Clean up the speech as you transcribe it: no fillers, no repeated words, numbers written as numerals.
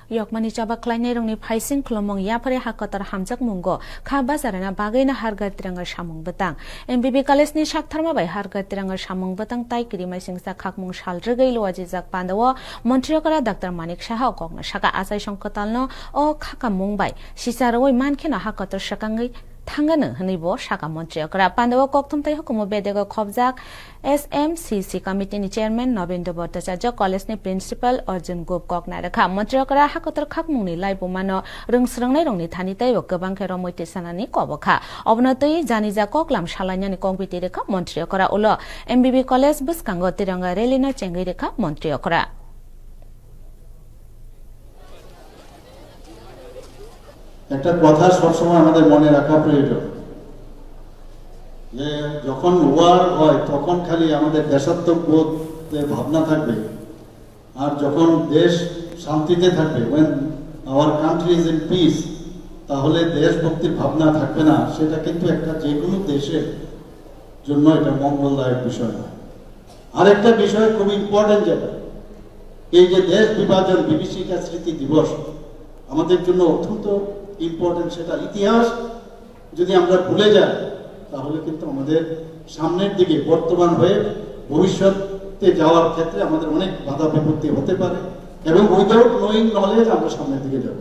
Yokmani chaba klainai rongni phaising khlomong yapare hakatar hamjak mungo kha bazarana bagaina harga tirangar samung betang MBB college ni shaktharma bai harga tirangar samung betang tai kiri maisingsa khakmung salregai loaji jak pandawo montriokara Dr. Manik Saha kokna saka asai songkotalno o khaka mungbai sisaroi mankhena hakatar sakangai Tangana hanibo saka montriokara pandawo koktumtai hukumo bedego khobjak SMCC committee ni chairman Nobendra Bhattacharya college ni principal Arjun Gop kokna rakha montriokara hakatar khakmungni laibomano rungsrangnai rongni thanitai o gobang khero moite sanani kobokha obnatoi janija koklam salanyani kongpiti rekha montriokara ulo MBB college buskango tiranga relina chengai rekha montriokara একটা কথা সবসময় আমাদের মনে রাখা প্রয়োজন যে যখন war হয় তখন খালি আমাদের দেশাত্মবোধের ভাবনা থাকবে আর যখন দেশ শান্তিতে থাকবে when our country is in peace তাহলে দেশভক্তির ভাবনা থাকবে না সেটা কিন্তু একটা যে কোনো দেশের জন্য এটা মঙ্গলদায়ক বিষয় না আরেকটা বিষয় খুব ইম্পর্টেন্ট যেটা এই যে দেশ বিভাজন বিভীষিকা স্মৃতি দিবস আমাদের জন্য অত্যন্ত ইম্পর্টেন্ট সেটা ইতিহাস যদি আমরা ভুলে যাই তাহলে কিন্তু আমাদের সামনের দিকে বর্তমান হয়ে ভবিষ্যতে যাওয়ার ক্ষেত্রে আমাদের অনেক বাধা বিপত্তি হতে পারে এবং উইদাউট নোয়িং নলেজ আমরা সামনের দিকে যাব